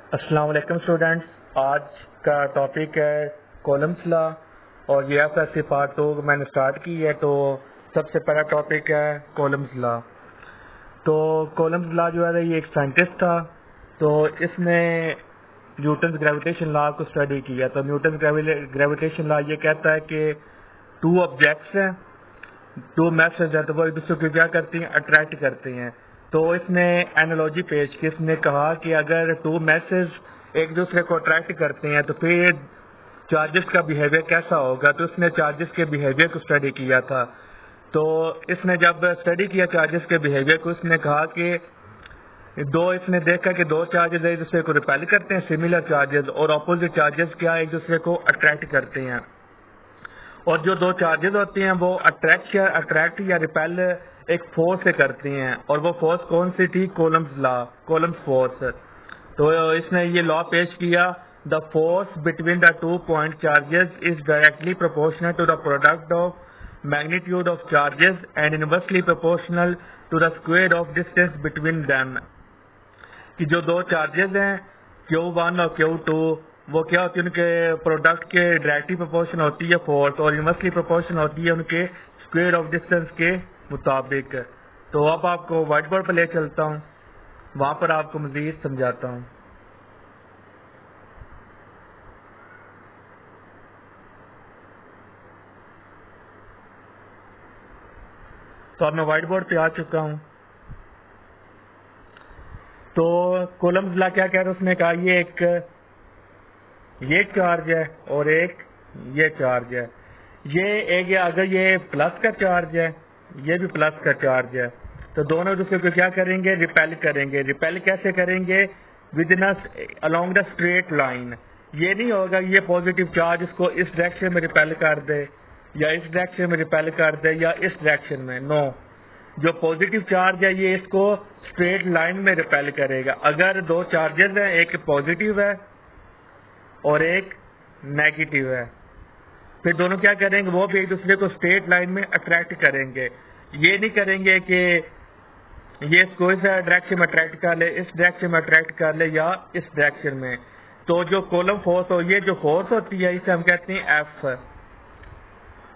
अस्सलाम वालेकुम स्टूडेंट्स। आज का टॉपिक है कॉलम्स लॉ और ये एफएससी पार्ट 2 मैंने स्टार्ट की है। तो सबसे पहला टॉपिक है कॉलम्स लॉ। तो कॉलम्स लॉ जो है ये एक साइंटिस्ट था, तो इसने न्यूटन ग्रेविटेशन लॉ को स्टडी किया। तो न्यूटन ग्रेविटेशन लॉ ये कहता है कि टू ऑब्जेक्ट्स हैं, टू मैसेज है, तो वो एक दूसरे को क्या करती हैं, अट्रैक्ट करती हैं। तो इसने एनालॉजी पेश की। इसने कहा कि अगर टू मैसेज एक दूसरे को अट्रैक्ट करते हैं तो फिर चार्जेस का बिहेवियर कैसा होगा। तो इसने चार्जेस के बिहेवियर को स्टडी किया था। तो इसने जब स्टडी किया चार्जेस के बिहेवियर को, इसने कहा कि इसने देखा कि दो चार्जेस एक दूसरे को रिपेल करते हैं, सिमिलर चार्जेस, और अपोजिट चार्जेस क्या एक दूसरे को अट्रैक्ट करते हैं। और जो दो चार्जेस होती हैं वो अट्रैक्ट या रिपेल एक फोर्स से करती हैं, और वो फोर्स कौन सी थी, कोलम्स फोर्स। तो इसने ये लॉ पेश किया, the force between the 2 point charges is directly proportional to the product of magnitude of charges and inversely proportional to the square of distance between them. कि जो दो चार्जेस हैं Q1 और Q2, वो क्या होती है, उनके प्रोडक्ट के डायरेक्टली प्रोपोर्शन होती है फोर्स, और इनवर्सली प्रोपोर्शन होती है उनके स्क्वायर ऑफ डिस्टेंस के मुताबिक। तो अब आपको व्हाइट बोर्ड पर ले चलता हूँ, वहां पर आपको मजीद समझाता हूँ। तो अब मैं व्हाइट बोर्ड पे आ चुका हूँ। तो कोलम्स लॉ क्या कह रहा है, उसने कहा ये चार्ज है और एक ये चार्ज है। अगर ये प्लस का चार्ज है, ये भी प्लस का चार्ज है, तो दोनों एक दूसरे को क्या करेंगे, रिपेल करेंगे। रिपेल कैसे करेंगे, with in along the straight line. ये नहीं होगा ये पॉजिटिव चार्ज इसको इस डायरेक्शन में रिपेल कर दे, या इस डायरेक्शन में रिपेल कर दे, या इस डायरेक्शन में। नो, जो पॉजिटिव चार्ज है ये इसको स्ट्रेट लाइन में रिपेल करेगा। अगर दो चार्जेस हैं, एक पॉजिटिव है और एक नेगेटिव है, फिर दोनों क्या करेंगे, वो भी एक दूसरे को स्ट्रेट लाइन में अट्रैक्ट करेंगे। ये नहीं करेंगे कि ये इसको इस डायरेक्शन में अट्रैक्ट कर ले, इस डायरेक्शन में अट्रैक्ट कर ले, या इस डायरेक्शन में। तो जो कोलम फोर्स हो, ये जो फोर्स होती है इसे हम कहते हैं एफ,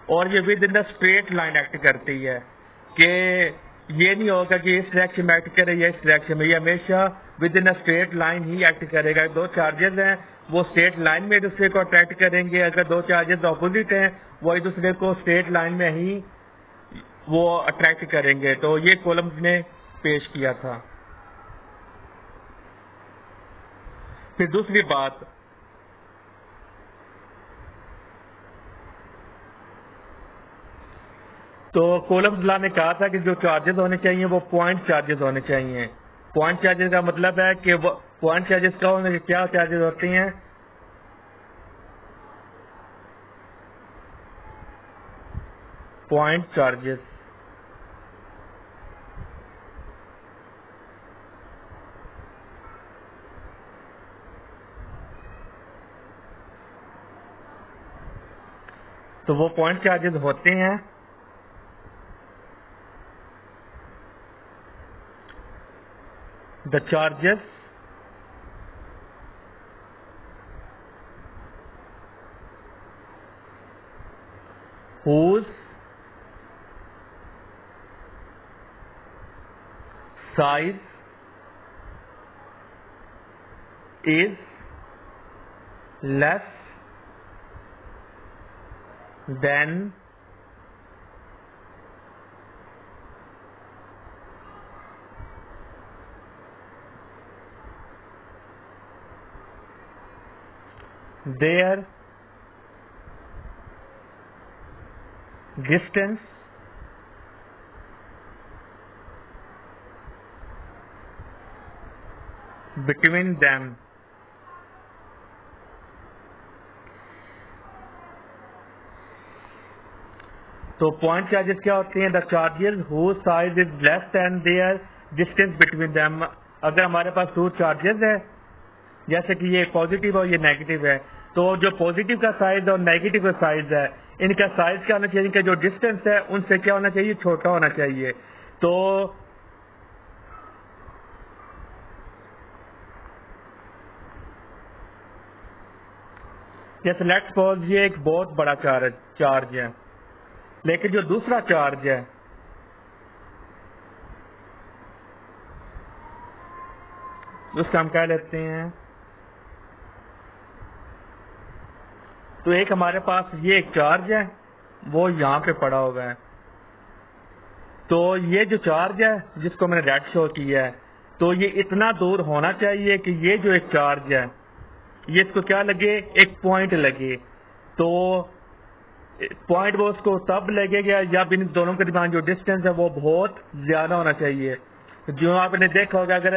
और ये with in the straight line act करती है। कि ये नहीं होगा कि इस डायरेक्शन में एक्ट करे या इस डायरेक्शन में, ये हमेशा with in a straight line he act करेगा। दो चार्जेस हैं वो स्ट्रेट लाइन में एक दूसरे को अट्रैक्ट करेंगे। अगर दो चार्जेस ऑपोजिट हैं वो एक दूसरे को स्ट्रेट लाइन में ही वो अट्रैक्ट करेंगे। तो ये कोलम्स ने पेश किया था। फिर दूसरी बात, तो कोलम्स लॉ ने कहा था कि जो चार्जेस होने चाहिए वो पॉइंट चार्जेस होने चाहिए। पॉइंट चार्जेस का मतलब है कि वो पॉइंट चार्जेस का होने, क्या चार्जेस होती हैं, पॉइंट चार्जेस। तो वो पॉइंट चार्जेस होते हैं the charges whose size is less than their distance between them। तो पॉइंट चार्जेस क्या होते हैं, the charges whose size is less than their distance between them। अगर हमारे पास दो चार्जेस है, जैसे कि ये पॉजिटिव और ये नेगेटिव है, तो जो पॉजिटिव का साइज और नेगेटिव का साइज है, इनका साइज क्या होना चाहिए, इनका जो डिस्टेंस है उनसे क्या होना चाहिए, छोटा होना चाहिए। तो जैसे लेट्स सपोज ये एक बहुत बड़ा चार्ज है, लेकिन जो दूसरा चार्ज है उसका हम कह लेते हैं, तो एक हमारे पास ये एक चार्ज है वो यहाँ पे पड़ा हुआ है, तो ये जो चार्ज है जिसको मैंने रेड शो किया है, तो ये इतना दूर होना चाहिए कि ये जो एक चार्ज है ये इसको क्या लगे, एक पॉइंट लगे। तो पॉइंट वो उसको तब लगेगा जब इन दोनों के दरमियान जो डिस्टेंस है वो बहुत ज्यादा होना चाहिए। जो आपने देखा होगा, अगर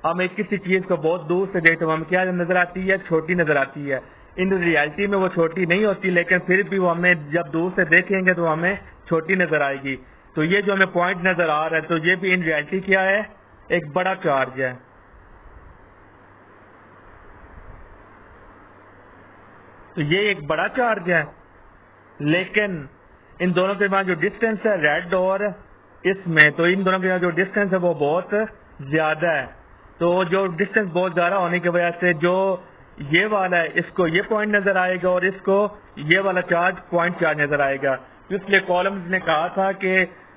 हम एक किसी चीज को बहुत दूर से देखते हैं हमें क्या नजर आती है, छोटी नजर आती है। इन रियलिटी में वो छोटी नहीं होती, लेकिन फिर भी वो हमें जब दूर से देखेंगे तो हमें छोटी नजर आएगी। तो ये जो हमें पॉइंट नजर आ रहा है, तो ये भी इन रियलिटी क्या है, एक बड़ा चार्ज है। तो ये एक बड़ा चार्ज है, लेकिन इन दोनों के बीच जो डिस्टेंस है रेड और इसमें, तो इन दोनों के जो डिस्टेंस है वो बहुत ज्यादा है। तो जो डिस्टेंस बहुत ज्यादा होने की वजह से जो ये वाला है इसको ये पॉइंट नजर आएगा और इसको ये वाला चार्ज पॉइंट चार्ज नजर आएगा। इसलिए कॉलम्स ने कहा था कि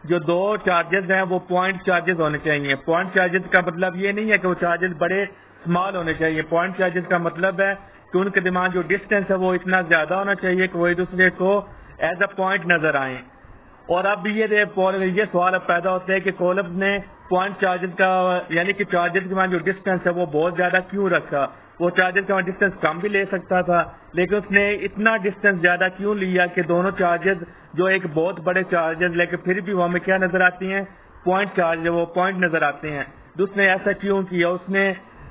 जो दो चार्जेस हैं वो पॉइंट चार्जेस होने चाहिए। पॉइंट चार्जेस का मतलब ये नहीं है कि वो चार्जेस बड़े स्मॉल होने चाहिए। पॉइंट चार्जेस का मतलब है कि उनके दिमाग जो डिस्टेंस है वो इतना ज्यादा होना चाहिए कि वो एक दूसरे को एज अ पॉइंट नजर आए। और अब ये सवाल अब पैदा होता है कि कॉलम्स ने पॉइंट चार्जेस का यानी कि चार्जेस के बाद जो डिस्टेंस है वो बहुत ज्यादा क्यों रखा। वो चार्जेस का डिस्टेंस कम भी ले सकता था, लेकिन उसने इतना डिस्टेंस ज्यादा क्यों लिया कि दोनों चार्जेस जो एक बहुत बड़े चार्जेस, लेकिन फिर भी वो हमें क्या नजर आती हैं, पॉइंट चार्ज, वो पॉइंट नजर आते हैं। तो उसने ऐसा क्यों किया, उसने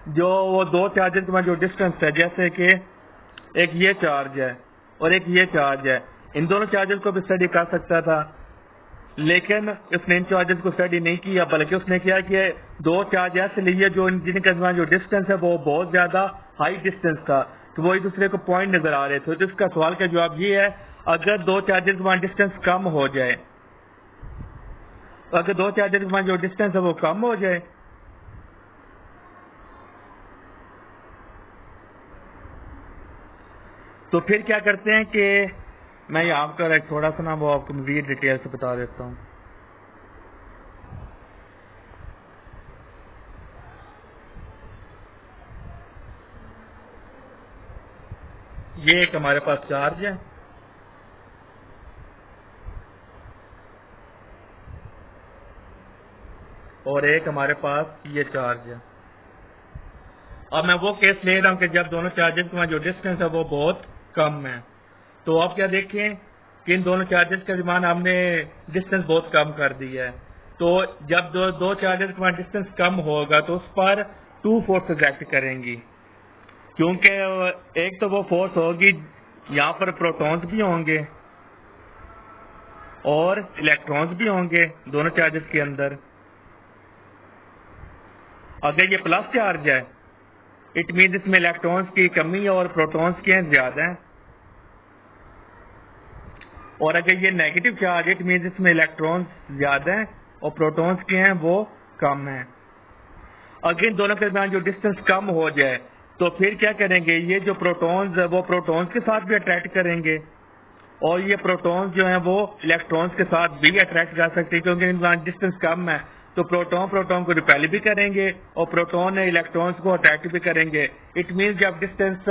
जो वो दो चार्जेस के बाद जो डिस्टेंस है, जैसे कि एक ये चार्ज है और एक ये चार्ज है, इन दोनों चार्जेस को भी स्टडी कर सकता था, लेकिन उसने इन चार्जेस को स्टडी नहीं किया, बल्कि उसने क्या किया, दो चार्ज ऐसे लिए जो जिनका जो डिस्टेंस है वो बहुत ज्यादा हाई डिस्टेंस था, तो वो एक दूसरे को पॉइंट नजर आ रहे थे। तो इसका सवाल का जवाब ये है, अगर दो चार्जेस के डिस्टेंस कम हो जाए, अगर दो चार्जेस के जो डिस्टेंस है वो कम हो जाए, तो फिर क्या करते हैं कि मैं यहाँ पर थोड़ा सा ना वो आपको मजीद डिटेल से बता देता हूँ। ये एक हमारे पास चार्ज है और एक हमारे पास ये चार्ज है। अब मैं वो केस ले रहा हूँ कि जब दोनों चार्जेस का जो डिस्टेंस है वो बहुत कम है। तो आप क्या देखें कि इन दोनों चार्जेस के दरमियान हमने डिस्टेंस बहुत कम कर दिया है। तो जब दो चार्जेस का डिस्टेंस कम होगा तो उस पर टू फोर्सेस एक्ट करेंगी, क्योंकि एक तो वो फोर्स होगी, यहाँ पर प्रोटॉन्स भी होंगे और इलेक्ट्रॉन्स भी होंगे दोनों चार्जेस के अंदर। अगर ये प्लस चार्ज है, इट मीन इसमें इलेक्ट्रॉन्स की कमी और प्रोटॉन्स की ज्यादा है, और अगर ये नेगेटिव चार्ज, इट मीन इसमें इलेक्ट्रॉन्स ज्यादा है और प्रोटॉन्स के हैं वो कम है। अगर इन दोनों के दरमियान जो डिस्टेंस कम हो जाए तो फिर क्या करेंगे, ये जो प्रोटॉन्स है वो प्रोटॉन्स के साथ भी अट्रैक्ट करेंगे और ये प्रोटॉन्स जो है वो इलेक्ट्रॉन्स के साथ भी अट्रैक्ट कर सकते हैं, क्योंकि इनका डिस्टेंस कम है। तो प्रोटॉन को रिपेल भी करेंगे और प्रोटॉन इलेक्ट्रॉन्स को अट्रैक्ट भी करेंगे। इट मीन जब डिस्टेंस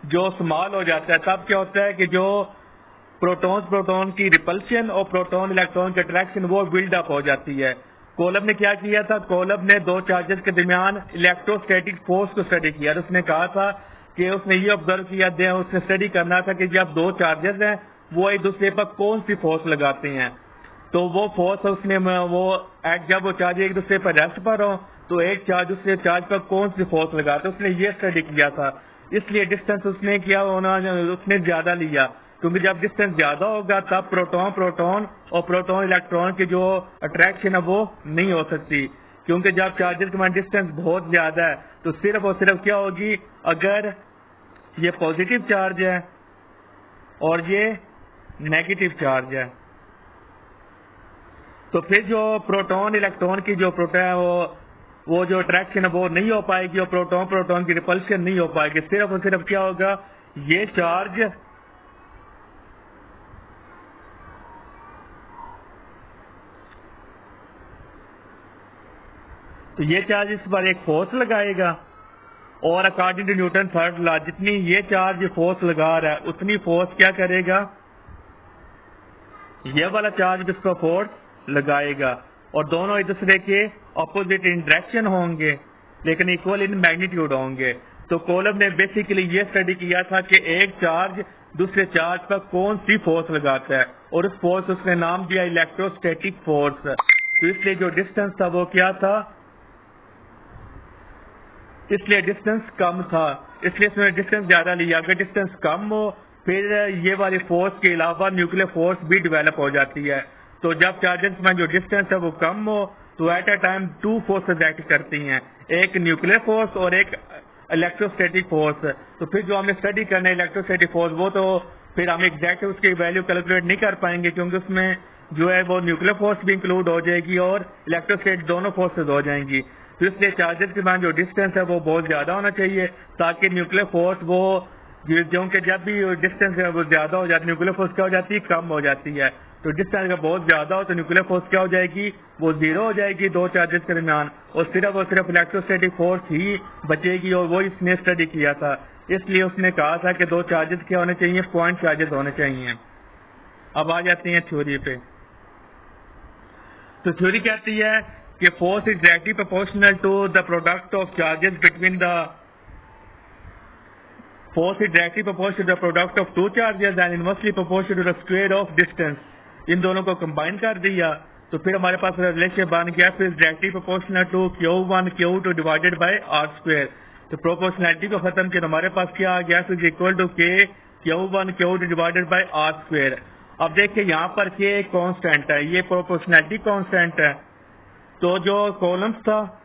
जो स्मॉल हो जाता है तब क्या होता है कि जो प्रोटॉन की रिपल्शन और प्रोटॉन इलेक्ट्रॉन की अट्रैक्शन वो बिल्ड अप हो जाती है। कोलम ने क्या किया था, कोलम ने दो चार्जेस के दरमियान इलेक्ट्रोस्टैटिक फोर्स को स्टडी किया। उसने कहा था कि उसने ये ऑब्जर्व किया, उसने स्टडी करना था कि जब दो चार्जेस हैं वो एक दूसरे पर कौन सी फोर्स लगाते हैं। तो वो फोर्स उसने वो जब वो चार्ज एक दूसरे पर रेस्ट पर हो तो एक चार्ज दूसरे चार्ज पर कौन सी फोर्स लगाते, उसने ये स्टडी किया था। इसलिए डिस्टेंस उसने किया उसने ज्यादा लिया, क्योंकि जब डिस्टेंस ज्यादा होगा तब प्रोटॉन और प्रोटॉन इलेक्ट्रॉन की जो अट्रैक्शन है वो नहीं हो सकती, क्योंकि जब चार्जेस के डिस्टेंस बहुत ज्यादा है तो सिर्फ और सिर्फ क्या होगी, अगर ये पॉजिटिव चार्ज है और ये नेगेटिव चार्ज है, तो फिर जो प्रोटॉन इलेक्ट्रॉन की जो वो जो अट्रैक्शन है वो नहीं हो पाएगी और प्रोटॉन की रिपल्शन नहीं हो पाएगी। सिर्फ और सिर्फ क्या होगा ये चार्ज तो ये चार्ज इस पर एक फोर्स लगाएगा और according to Newton third law जितनी ये चार्ज फोर्स लगा रहा है उतनी फोर्स क्या करेगा, ये वाला चार्ज इस पर फोर्स लगाएगा और दोनों एक दूसरे के ऑपोजिट इन डायरेक्शन होंगे लेकिन इक्वल इन मैग्नीट्यूड होंगे। तो कोलम ने बेसिकली ये स्टडी किया था कि एक चार्ज दूसरे चार्ज पर कौन सी फोर्स लगाता है और उस फोर्स उसने नाम दिया इलेक्ट्रोस्टैटिक फोर्स। तो इसलिए जो डिस्टेंस था वो क्या था, इसलिए डिस्टेंस कम था, इसलिए इसने डिस्टेंस ज्यादा लिया। अगर डिस्टेंस कम हो फिर ये वाली फोर्स के अलावा न्यूक्लियर फोर्स भी डेवलप हो जाती है। तो जब चार्जेस में जो डिस्टेंस है वो कम हो तो at a time two forces act करती हैं, एक न्यूक्लियर फोर्स और एक इलेक्ट्रोस्टैटिक फोर्स। तो फिर जो हमने स्टडी करना है इलेक्ट्रोस्टैटिक फोर्स वो तो फिर हम एग्जैक्ट उसकी वैल्यू कैलकुलेट नहीं कर पाएंगे क्योंकि उसमें जो है वो न्यूक्लियर फोर्स भी इंक्लूड हो जाएगी और इलेक्ट्रोस्टैटिक दोनों फोर्सेज हो जाएंगी। तो इसलिए चार्जेस के बाद जो डिस्टेंस है वो बहुत ज्यादा होना चाहिए ताकि न्यूक्लियर फोर्स वो क्योंकि जब भी डिस्टेंस है वो ज्यादा हो जाती है न्यूक्लियर फोर्स क्या हो जाती है, कम हो जाती है। तो डिस्टेंस अगर बहुत ज्यादा हो तो न्यूक्लियर फोर्स क्या हो जाएगी, वो जीरो हो जाएगी दो चार्जेस के दरमियान और सिर्फ इलेक्ट्रोस्टैटिक फोर्स ही बचेगी और वो इसने स्टडी किया था। इसलिए उसने कहा था कि दो चार्जेस क्या होने चाहिए, पॉइंट चार्जेस होने चाहिए। अब आ जाते हैं थ्योरी पे। तो थ्योरी कहती है कि force is directly proportional to the product of charges between the force is directly proportional to the product of two charges and inversely proportional to the square of distance। इन दोनों को combine कर दिया तो फिर हमारे पास रिलेशन बन गया फिर directly proportional to Q1 Q2 divided by R square. तो प्रोपोर्शनैलिटी को खत्म किया तो हमारे पास क्या आ गया, फिर equal to K Q1 Q2 divided by R square. अब देखिए यहाँ पर K एक कांस्टेंट है, ये प्रोपोर्शनैलिटी कांस्टेंट है। तो जो कॉलम्स था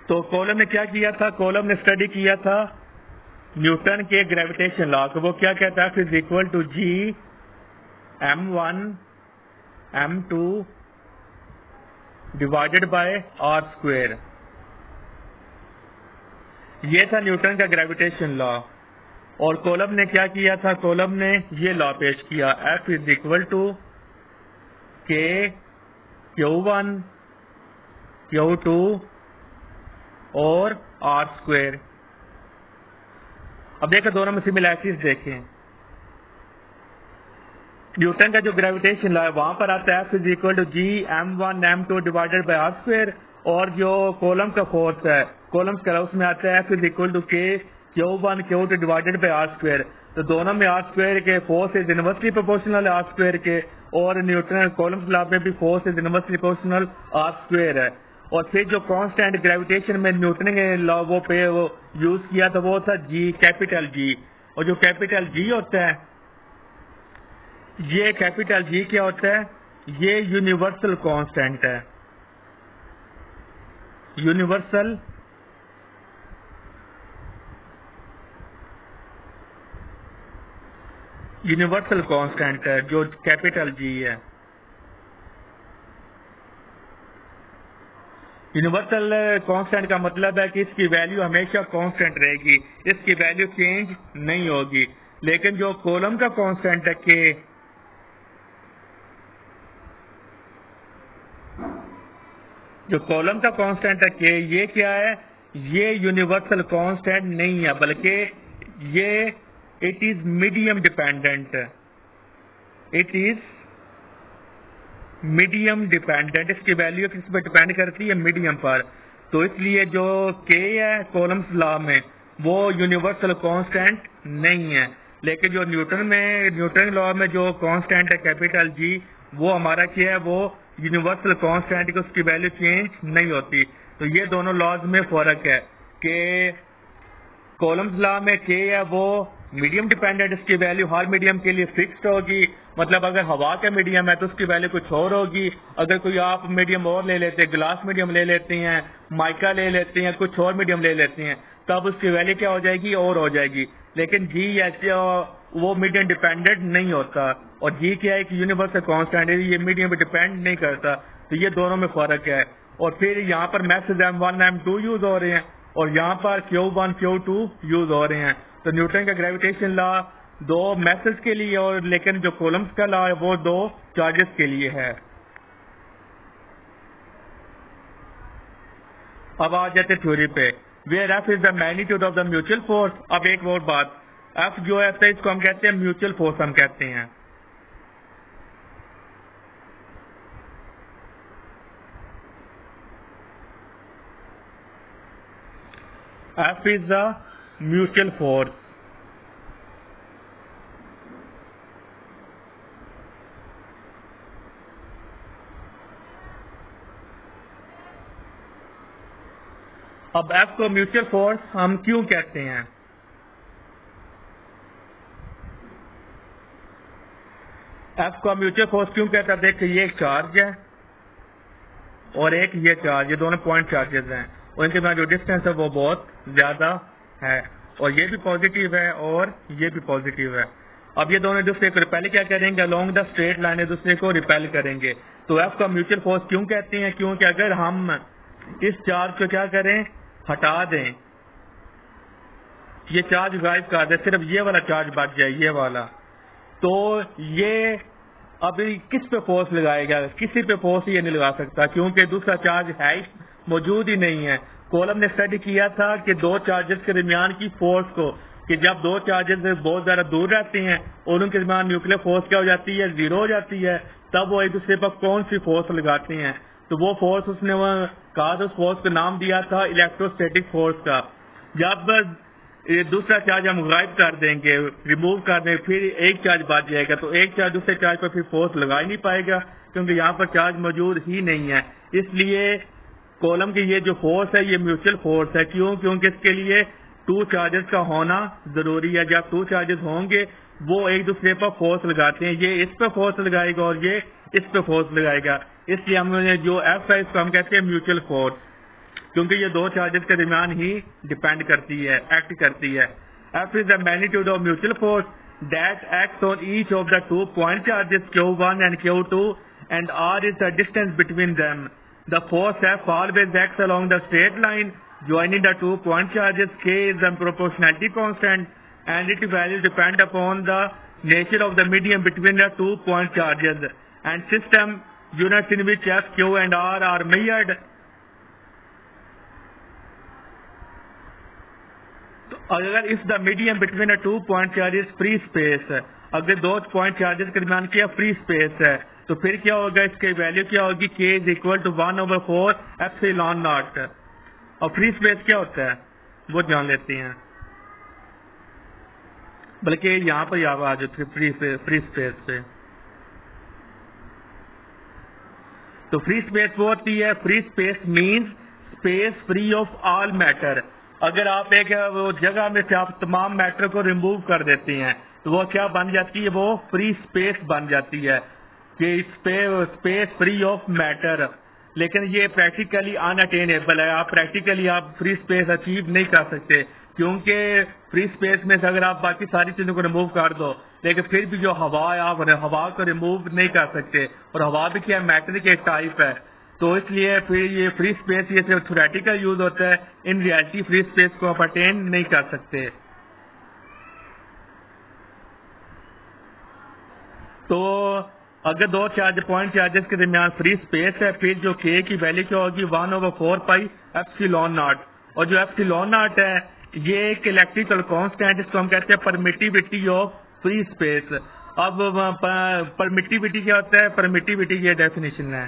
तो कॉलम ने क्या किया था, कॉलम ने स्टडी किया था न्यूटन के ग्रेविटेशन लॉ को। वो क्या कहता है, फिर equal to G M1 M2 divided by R square. ये था न्यूटन का ग्रेविटेशन लॉ। और कॉलम ने क्या किया था, कॉलम ने ये लॉ पेश किया F is equal to K Q1 Q2 और R स्क्वायर। अब देखो दोनों में सिमिलैरिटीज देखें। न्यूटन का जो ग्रेविटेशन लॉ है वहां पर आता है F is equal to G M1 M2 divided by R square और जो कॉलम का फोर्स है कॉलम्स का उसमें आता है F is equal to K Q1 Q2 divided by R square. तो दोनों में R स्क्वायर के force is inversely proportional R square के और न्यूटन कॉलम्स लॉ में भी force is inversely proportional R square है। और फिर जो कांस्टेंट ग्रेविटेशन में न्यूटन के लॉ वो यूज किया था वो था G कैपिटल G। और जो कैपिटल G होता है ये कैपिटल G क्या होता है, ये यूनिवर्सल कांस्टेंट है। यूनिवर्सल कांस्टेंट है जो कैपिटल G है। यूनिवर्सल कांस्टेंट का मतलब है कि इसकी वैल्यू हमेशा कांस्टेंट रहेगी, इसकी वैल्यू चेंज नहीं होगी। लेकिन जो कॉलम का कांस्टेंट है K, जो कॉलम का कांस्टेंट है K, ये क्या है, ये यूनिवर्सल कांस्टेंट नहीं है बल्कि ये it is medium dependent. It is medium dependent, इसकी वैल्यू किस पर डिपेंड करती है, मीडियम पर। तो इसलिए जो K है कॉलम्स लॉ में वो यूनिवर्सल कांस्टेंट नहीं है। लेकिन जो न्यूटन लॉ में जो कांस्टेंट है कैपिटल G वो हमारा क्या है, वो यूनिवर्सल कांस्टेंट की उसकी वैल्यू चेंज नहीं होती। तो ये दोनों लॉज में फर्क है कि कॉलम्स लॉ में K है वो मीडियम डिपेंडेंट, इसकी वैल्यू हर मीडियम के लिए फिक्स्ड होगी। मतलब अगर हवा का मीडियम है तो उसकी वैल्यू कुछ और होगी, अगर कोई आप मीडियम और ले लेते हैं, ग्लास मीडियम ले लेते हैं, माइका ले लेते हैं, कुछ और मीडियम ले लेते हैं, तब उसकी वैल्यू क्या हो जाएगी, और हो जाएगी। लेकिन G ऐसे वो मीडियम डिपेंडेंट नहीं होता और G क्या है कि यूनिवर्सल कांस्टेंट है, ये मीडियम पे डिपेंड नहीं करता। तो ये दोनों में फर्क है। और फिर यहाँ पर मैसेज M1 M2 यूज हो रहे हैं और यहाँ पर Q1 Q2 यूज हो रहे हैं। तो न्यूटन का ग्रेविटेशन लॉ दो मैसेज के लिए और लेकिन जो कॉलम्स का लॉ है वो दो चार्जेस के लिए है। अब आ जाते थ्योरी पे, where F is the magnitude of the mutual force. अब एक और बात, एफ जो है इसको हम कहते हैं म्यूचुअल फोर्स हम कहते हैं। F is the mutual force. अब एफ को म्यूचुअल फोर्स हम क्यों कहते हैं? एफ को म्यूचुअल फोर्स क्यों कहते हैं? देखिए ये एक चार्ज है और एक ये चार्ज, ये दोनों पॉइंट चार्जेस हैं और इनके बीच जो डिस्टेंस है वो बहुत ज्यादा है और ये भी पॉजिटिव है और ये भी पॉजिटिव है। अब ये दोनों दूसरे को रिपेल क्या करेंगे, अलोंग द स्ट्रेट लाइन एक दूसरे को रिपेल करेंगे। तो एफ का म्यूचुअल फोर्स क्यों कहते हैं? क्योंकि अगर हम इस चार्ज को क्या करें, हटा दें, ये चार्ज गायब कर दे, सिर्फ ये वाला चार्ज बच जाए, ये वाला, तो ये अभी किस पे फोर्स लगाएगा? किसी पे फोर्स ये नहीं लगा सकता क्योंकि दूसरा चार्ज है मौजूद ही नहीं है। कॉलम ने स्टडी किया था कि दो चार्जेस के दरमियान की फोर्स को, कि जब दो चार्जेस बहुत ज्यादा दूर रहते हैं और उनके दरमियान न्यूक्लियर फोर्स क्या हो जाती है, जीरो हो जाती है, तब वो एक दूसरे पर कौन सी फोर्स लगाते हैं। तो वो फोर्स उसने कहा, उस फोर्स का नाम दिया था इलेक्ट्रोस्टैटिक फोर्स का। जब दूसरा चार्ज हम गायब कर देंगे, रिमूव कर देंगे, फिर एक चार्ज बच जाएगा, तो एक चार्ज दूसरे चार्ज पर फिर फोर्स लगा ही नहीं पाएगा क्योंकि यहाँ पर चार्ज मौजूद ही नहीं है। इसलिए कॉलम की ये जो फोर्स है ये म्यूचुअल फोर्स है। क्यों? क्योंकि इसके लिए टू चार्जेस का होना जरूरी है। जब टू चार्जेस होंगे वो एक दूसरे पर फोर्स लगाते हैं, ये इस पर फोर्स लगाएगा और ये इस पर फोर्स लगाएगा। इसलिए हमने जो एफ है इसको हम कहते हैं म्यूचुअल फोर्स, क्योंकि ये दो चार्जेस के दरमियान ही डिपेंड करती है, एक्ट करती है। F is the magnitude of mutual force that acts on each of the 2 point charges Q1 and Q2 and R is the distance between them. The force F always acts along the straight line joining the 2 point charges. K is the proportionality constant and its value depend upon the nature of the medium between the 2 point charges and system units in which F, Q and R are measured. तो अगर if the medium between a 2 point charges free space, अगर दो point charges के दरमियान क्या free space है, तो फिर क्या होगा, इसकी वैल्यू क्या होगी, K is equal to 1/4 epsilon naught. और फ्री स्पेस क्या होता है वो जान लेते हैं, बल्कि यहाँ पर आ जाते फ्री स्पेस पे। तो फ्री स्पेस वो होती है, free space means space free of all matter. अगर आप एक वो जगह में से आप तमाम मैटर को रिमूव कर देते हैं तो वो क्या बन जाती है, वो फ्री स्पेस बन जाती है कि स्पेस फ्री ऑफ मैटर। लेकिन ये प्रैक्टिकली अनअटेनेबल है, आप प्रैक्टिकली आप फ्री स्पेस अचीव नहीं कर सकते क्योंकि फ्री स्पेस में से अगर आप बाकी सारी चीजों को रिमूव कर दो, लेकिन फिर भी जो हवा है आप हवा को रिमूव नहीं कर सकते, और हवा भी क्या मैटर की एक टाइप है। तो इसलिए फिर ये फ्री स्पेस ये सिर्फ थ्योरेटिकल यूज होता है, इन रियलिटी फ्री स्पेस को आप अटेन नहीं कर सकते। तो अगर दो पॉइंट चार्जेस के दरमियान फ्री स्पेस है, फिर जो K की वैल्यू क्या होगी, 1/4 पाई एप्सिलॉन नॉट। और जो एप्सिलॉन नॉट है ये एक इलेक्ट्रिकल कांस्टेंट, इसको हम कहते हैं परमिटिविटी ऑफ फ्री स्पेस। अब परमिटिविटी क्या होता है, परमिटिविटी की डेफिनेशन है,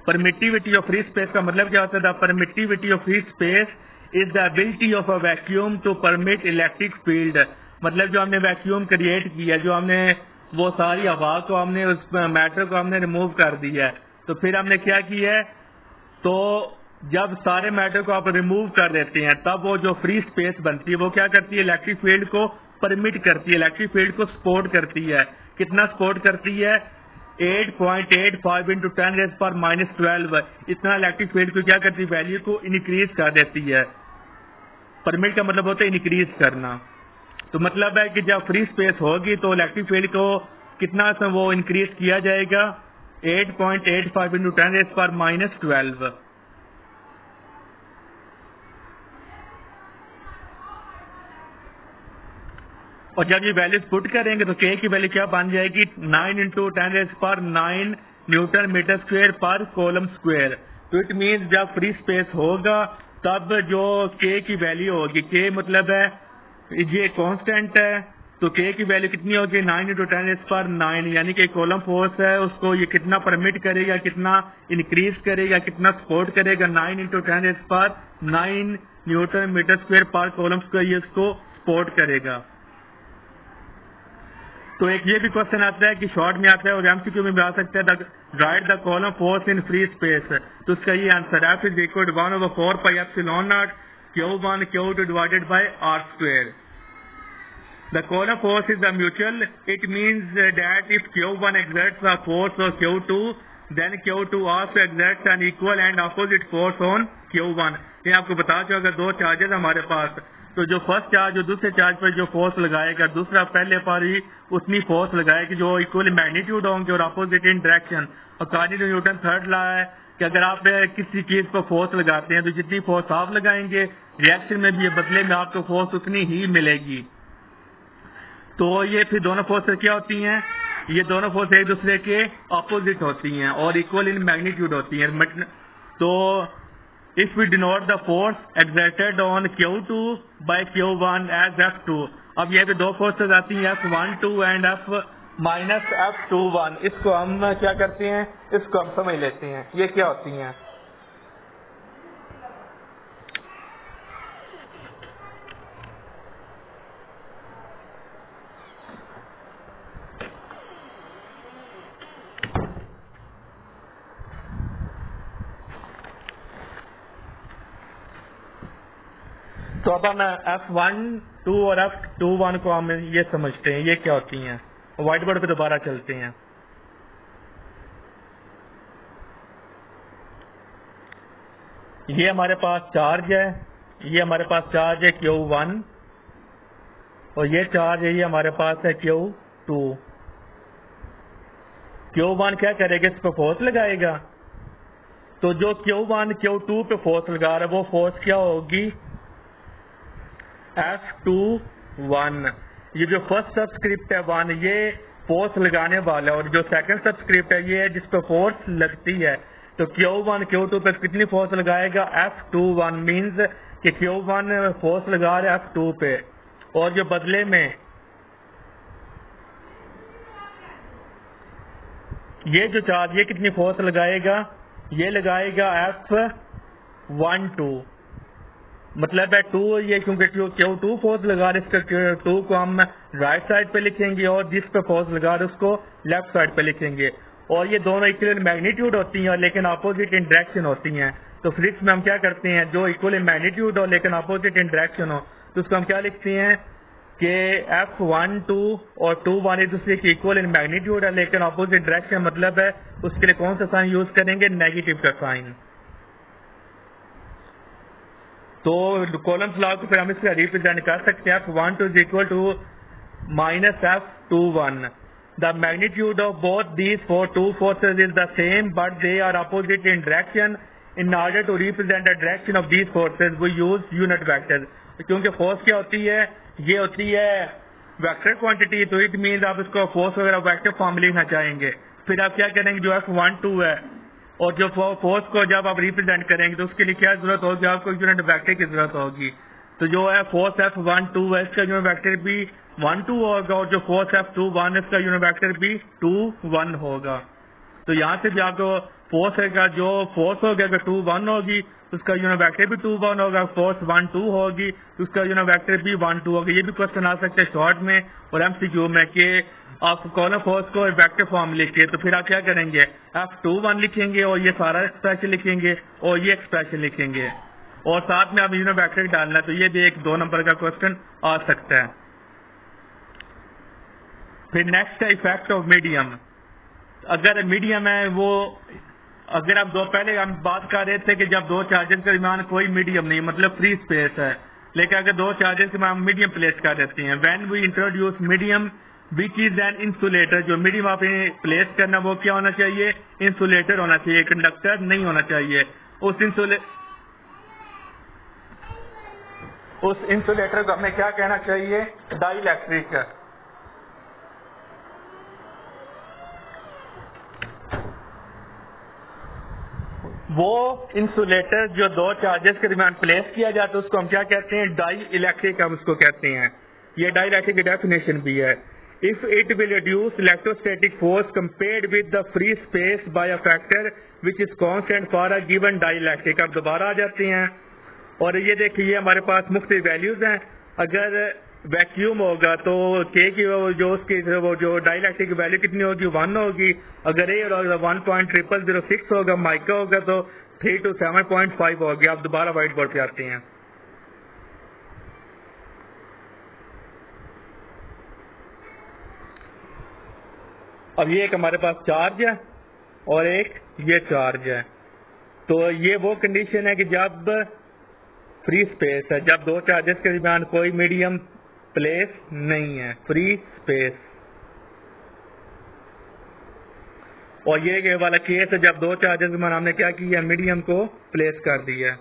परमिटिविटी ऑफ फ्री स्पेस का मतलब क्या होता है, the permittivity of free space is the ability of a vacuum to permit electric field. मतलब जो हमने वैक्यूम क्रिएट किया, जो हमने वो सारी हवा को हमने उस मैटर को हमने रिमूव कर दिया है, तो फिर हमने क्या किया है, तो जब सारे मैटर को आप रिमूव कर देते हैं तब वो जो फ्री स्पेस बनती है वो क्या करती है, इलेक्ट्रिक फील्ड को परमिट करती है, इलेक्ट्रिक फील्ड को सपोर्ट करती है। कितना सपोर्ट करती है, 8.85 × 10⁻⁻12। इतना इलेक्ट्रिक फील्ड को क्या करती है, वैल्यू को इंक्रीज कर देती है। परमिट का मतलब होता है इंक्रीज करना। तो मतलब है कि जब फ्री स्पेस होगी तो इलेक्ट्रिक फील्ड को कितना वो इंक्रीज किया जाएगा, 8.85 इंटू 10⁻⁻12। और जब ये वैल्यूज पुट करेंगे तो के की वैल्यू क्या बन जाएगी, 9 इंटू 10⁻9 न्यूटन मीटर स्क्वायर पर कॉलम स्क्वायर। तो इट मीन्स जब फ्री स्पेस होगा तब जो के की वैल्यू होगी, के मतलब है ये कांस्टेंट है, तो के की वैल्यू कितनी होगी, 9 इंटू 10⁻9, यानी कि कॉलम फोर्स है उसको ये कितना परमिट करेगा, कितना इंक्रीज करेगा, कितना सपोर्ट करेगा, 9 इंटू 10⁻9 न्यूटन मीटर स्क्वायर पर कॉलम स्क्वायर, ये उसको सपोर्ट करेगा। तो एक ये भी क्वेश्चन आता है कि शॉर्ट में आता है और एमसीक्यू में भी आ सकता है, write the column force in free space. तो उसका ये answer F is equal to 1/4πε0 Q1 Q2 divided by R square. The column force is the mutual. It means that if Q1 exerts a force on Q2, then Q2 also exerts an equal and opposite force on Q1। ये आपको बता चुका अगर दो charges हमारे पास, तो जो first charge जो दूसरे चार्ज पर जो फोर्स लगाएगा, दूसरा पहले पर ही उतनी फोर्स लगाएगी जो इक्वल मैग्नीट्यूड होंगे और अपोजिट इन डायरेक्शन। और कार्डिनो न्यूटन थर्ड लॉ है कि अगर आप किसी चीज पर फोर्स लगाते हैं तो जितनी फोर्स आप लगाएंगे रिएक्शन में भी ये बदले में आपको फोर्स उतनी ही मिलेगी। तो ये फिर दोनों फोर्स क्या होती हैं, ये दोनों फोर्स एक दूसरे के अपोजिट होती हैं और इक्वल इन मैग्नीट्यूड होती हैं। तो if we denote the force exerted on Q2 by Q1 as F2, अब ये भी दो फोर्सेस आती हैं F12 एंड F-F21। इसको हम क्या करते हैं, इसको हम समझ लेते हैं ये क्या होती हैं। तो अब हम F12 और F21 को हम ये समझते हैं ये क्या होती हैं। व्हाइट बोर्ड पे दोबारा चलते हैं। ये हमारे पास चार्ज है, ये हमारे पास चार्ज है Q1 और ये चार्ज है ये हमारे पास है Q2। Q1 क्या करेगा, इस पर फोर्स लगाएगा। तो जो Q1 Q2 पे फोर्स लगा रहा है वो फोर्स क्या होगी, F21। ये जो फर्स्ट सबस्क्रिप्ट है 1 ये फोर्स लगाने वाला है और जो सेकंड सबस्क्रिप्ट है ये है जिस पर फोर्स लगती है। तो Q1 Q2 पे कितनी फोर्स लगाएगा, F21 मींस कि Q1 फोर्स लगा रहा है F2 पे और जो बदले में ये जो चार्ज ये कितनी फोर्स लगाएगा, ये लगाएगा F12। मतलब है 2 ये क्योंकि Q2 फोर्स लगा रहे इसका 2 को हम राइट साइड पे लिखेंगे और जिस पे फोर्स लगा रहे उसको लेफ्ट साइड पे लिखेंगे। और ये दोनों इक्वल मैग्नीट्यूड होती हैं लेकिन अपोजिट इन डायरेक्शन होती हैं। तो फिजिक्स में हम क्या करते हैं, जो इक्वल मैग्नीट्यूड हो लेकिन अपोजिट इन डायरेक्शन हो तो उसको हम क्या लिखते हैं कि F12 और 21 एक दूसरे की इक्वल इन मैग्नीट्यूड है लेकिन अपोजिट डायरेक्शन, मतलब है उसके लिए कौन सा साइन यूज करेंगे, नेगेटिव का साइन। तो कॉलम्स लॉ को फिर हम इसका रिप्रेजेंट कर सकते हैं F12 is equal to minus F21। The magnitude of both these two forces is the same but they are opposite in direction. In order to represent the direction of these forces we use unit vector. क्योंकि फोर्स क्या होती है, ये होती है vector quantity, तो it means आप इसको फोर्स वगैरह वेक्टर फॉर्म में लिखना चाहेंगे। फिर आप क्या करेंगे, जो F12 है और जो फोर्स को जब आप रिप्रेजेंट करेंगे तो उसके लिए क्या जरूरत होगी, आपको यूनिट वेक्टर की जरूरत होगी। तो जो है फोर्स F12 है इसका यूनिट वेक्टर भी 12 होगा और जो फोर्स F21 है इसका यूनिट वेक्टर भी 21 होगा। तो यहाँ से भी आपको फोर्स का जो फोर्स होगा अगर 21 होगी तो उसका यूनिट वेक्टर भी 21 होगा, फोर्स 12 होगी तो उसका यूनिट वेक्टर भी 12 होगा। ये भी क्वेश्चन आ सकते हैं शॉर्ट में और एमसीक्यू में कि आप कॉलम फोर्स को वेक्टर फॉर्म लिखे तो फिर आप क्या करेंगे, F21 लिखेंगे और ये सारा एक्सप्रेशन लिखेंगे और ये एक्सप्रेशन लिखेंगे और साथ में आप यूनिट वेक्टर डालना, तो ये भी एक 2 नंबर का क्वेश्चन आ सकता है। फिर नेक्स्ट है इफेक्ट ऑफ मीडियम। अगर मीडियम है वो, अगर आप पहले हम बात कर रहे थे कि जब दो चार्जेस के दरमियान कोई मीडियम नहीं मतलब फ्री स्पेस है, लेकिन अगर दो चार्जेस में हम मीडियम प्लेस कर देते हैं, when we introduce medium which is an insulator, जो मीडियम आपने प्लेस करना वो क्या होना चाहिए, इंसुलेटर होना चाहिए, कंडक्टर नहीं होना चाहिए। उस इंसुलेटर को हमें क्या कहना चाहिए, डाइइलेक्ट्रिक। वो इंसुलेटर जो दो चार्जेस के दरमियान प्लेस किया जाता है उसको हम क्या कहते हैं, डाई इलेक्ट्रिक हम उसको कहते हैं। ये डाई इलेक्ट्रिक की डेफिनेशन भी है। If it will reduce electrostatic force compared with the free space by a factor which is constant for a given dielectric. अब दोबारा आ जाते हैं और ये देखिए हमारे पास मुख्तलिफ वैल्यूज हैं। अगर वैक्यूम होगा तो के की जो उसकी वो जो डाइइलेक्ट्रिक की वैल्यू कितनी होगी, 1 होगी। अगर ए 1.0006 होगा, माइका होगा तो 3 to 7.5 होगी। आप दोबारा व्हाइट बोर्ड पे आते हैं। अब ये एक हमारे पास चार्ज है और एक ये चार्ज है। तो ये वो कंडीशन है कि जब फ्री स्पेस है, जब दो चार्जेस के दरमियान कोई मीडियम प्लेस नहीं है, फ्री स्पेस। और ये वाला केस है जब दो चार्जेस के दरमियान हमने क्या किया, मीडियम को प्लेस कर दिया।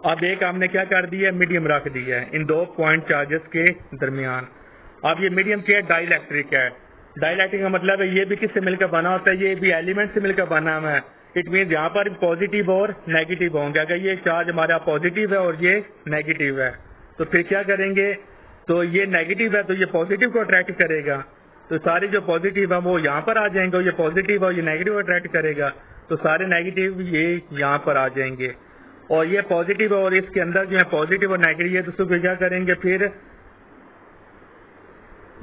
अब एक हमने क्या कर दिया, मीडियम रख दिया है इन दो पॉइंट चार्जेस के दरमियान। अब ये मीडियम क्या है, डाइइलेक्ट्रिक है। डाइइलेक्ट्रिक का मतलब है ये भी किससे मिलकर बना होता है, ये भी एलिमेंट से मिलकर बना हुआ है। इट मीन यहाँ पर पॉजिटिव और नेगेटिव होंगे। अगर ये चार्ज हमारा पॉजिटिव है और ये नेगेटिव है तो फिर क्या करेंगे, तो ये नेगेटिव है तो ये पॉजिटिव को अट्रैक्ट करेगा, तो सारे जो पॉजिटिव है वो यहाँ पर आ जाएंगे। और ये पॉजिटिव है ये नेगेटिव अट्रैक्ट करेगा तो सारे नेगेटिव ये यहाँ पर आ जाएंगे। और ये पॉजिटिव और इसके अंदर जो है पॉजिटिव और नेगेटिव ये दूसरे को क्या करेंगे, फिर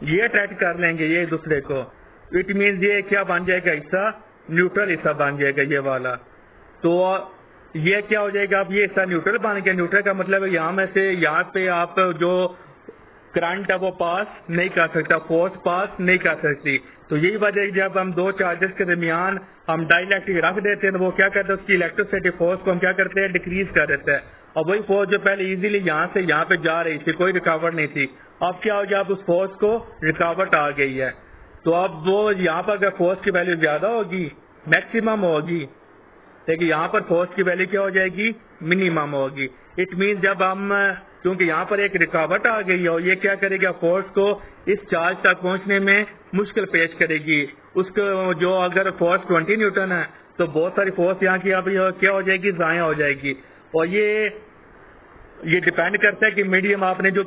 ये अट्रैक्ट कर लेंगे ये दूसरे को। इट मीन्स ये क्या बन जाएगा, हिस्सा न्यूट्रल हिस्सा बन जाएगा ये वाला। तो ये क्या हो जाएगा, अब ये हिस्सा न्यूट्रल बन गया। न्यूट्रल का मतलब है यहाँ में से यहाँ पे आप जो करंट है वो पास नहीं कर सकता, फोर्स पास नहीं कर सकती। तो यही वजह है जब हम दो चार्जेस के दरमियान हम डाइइलेक्ट्रिक रख देते हैं तो वो क्या करते हैं, उसकी इलेक्ट्रोस्टैटिक फोर्स को हम क्या करते हैं, डिक्रीज कर देते हैं। और वही फोर्स जो पहले इजीली यहाँ से यहाँ पे जा रही थी, कोई रुकावट नहीं थी, अब क्या हो गया, अब उस फोर्स को रुकावट आ गई है। तो अब वो यहाँ पर अगर फोर्स की वैल्यू ज्यादा होगी, मैक्सिमम होगी, लेकिन यहाँ पर फोर्स की वैल्यू क्या हो जाएगी, मिनिमम होगी। इट मीन जब हम, क्योंकि यहाँ पर एक रुकावट आ गई है और ये क्या करेगा, फोर्स को इस चार्ज तक पहुंचने में मुश्किल पेश करेगी। उसको जो अगर फोर्स 20 न्यूटन है तो बहुत सारी फोर्स यहाँ की अब क्या हो जाएगी, जाया हो जाएगी। और ये डिपेंड करता है कि मीडियम आपने जो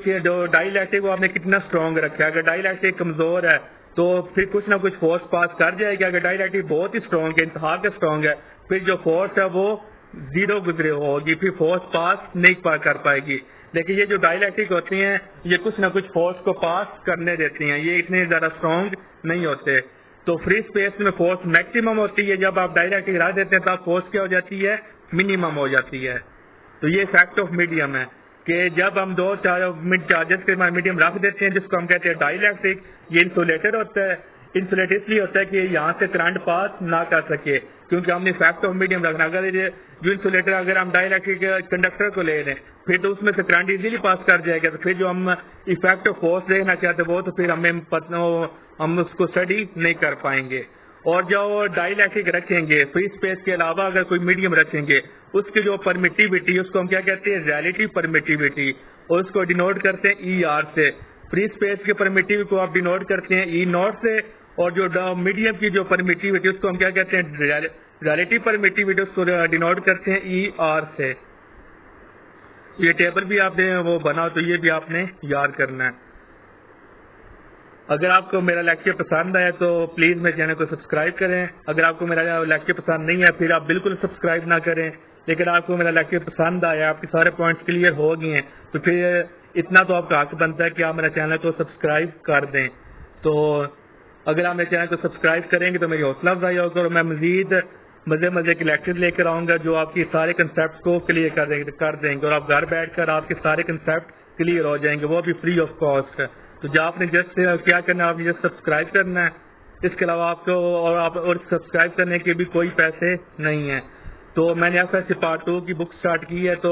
डाइइलेक्ट्रिक वो आपने कितना स्ट्रॉन्ग रखा है। अगर डाइइलेक्ट्रिक कमजोर है तो फिर कुछ ना कुछ फोर्स पास कर जाएगा। अगर डाइइलेक्ट्रिक बहुत ही स्ट्रॉन्ग है, इंतहा के स्ट्रॉन्ग है, फिर जो फोर्स है वो जीरो गुजरे होगी, फिर फोर्स पास नहीं कर पाएगी। लेकिन ये जो डाइइलेक्ट्रिक होती हैं ये कुछ ना कुछ फोर्स को पास करने देती हैं, ये इतने ज्यादा स्ट्रॉन्ग नहीं होते। तो फ्री स्पेस में फोर्स मैक्सिमम होती है, जब आप डाइइलेक्ट्रिक रख देते हैं तब फोर्स क्या हो जाती है, मिनिमम हो जाती है। तो ये फैक्ट ऑफ मीडियम है कि जब हम दो चार्जेस के मीडियम रख देते हैं जिसको हम कहते हैं डाइइलेक्ट्रिक, ये इंसुलेटर होता है। इंसुलेटर इसलिए होता है कि यहाँ से करंट पास ना कर सके, क्योंकि हमने फैक्ट ऑफ मीडियम रखना। अगर जो इंसुलेटर अगर हम डाइइलेक्ट्रिक कंडक्टर को ले लें फिर तो उसमें से करंट इजीली पास कर जाएगा, तो फिर जो हम इफेक्ट ऑफ फोर्स देखना चाहते वो तो फिर हम उसको स्टडी नहीं कर पाएंगे। और जो डाइइलेक्ट्रिक रखेंगे फ्री स्पेस के अलावा अगर कोई मीडियम रखेंगे उसकी जो परमिटिविटी उसको हम क्या कहते हैं, रिलेटिव परमिटिविटी, और उसको डिनोट करते हैं ER से। फ्री स्पेस के परमिटिविटी को आप डिनोट करते हैं E0 से, और जो मीडियम की जो परमिटिविटी उसको हम क्या कहते हैं, रिलेटिव परमिटिविटी, उसको डिनोट करते हैं ER से। ये टेबल भी आपने वो बना तो ये भी आपने याद करना है। अगर आपको मेरा लेक्चर पसंद आया तो प्लीज मेरे चैनल को सब्सक्राइब करें। अगर आपको मेरा लेक्चर पसंद नहीं है फिर आप बिल्कुल सब्सक्राइब ना करें। लेकिन आपको मेरा लेक्चर पसंद आया, आपके सारे पॉइंट्स क्लियर हो गए हैं, तो फिर इतना तो आपका हक बनता है कि आप मेरा चैनल को सब्सक्राइब कर दें। तो अगर आप मेरे चैनल को सब्सक्राइब करेंगे तो मेरी हौसला अफजाई होगा और मैं मजीद मजे के लेक्चर लेकर आऊंगा जो आपकी सारे कंसेप्ट को क्लियर कर देंगे और आप घर बैठकर आपके सारे कंसेप्ट क्लियर हो जाएंगे, वो भी फ्री ऑफ कॉस्ट। तो जो आपने जस्ट क्या करना है, आपने जस्ट सब्सक्राइब करना है, इसके अलावा आपको और सब्सक्राइब करने के भी कोई पैसे नहीं है। तो मैंने यूएफएससी पार्ट 2 की बुक स्टार्ट की है, तो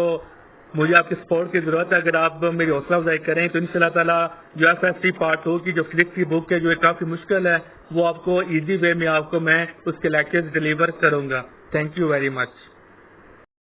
मुझे आपके सपोर्ट की जरूरत है। अगर आप मेरी हौसला अफजाई करें तो इंशाल्लाह ताला यूएफएससी पार्ट 2 की जो फिजिक्स की बुक है, जो काफी मुश्किल है, वो आपको इजी वे में आपको मैं उसके लेक्चर्स डिलीवर करूंगा। Thank you very much.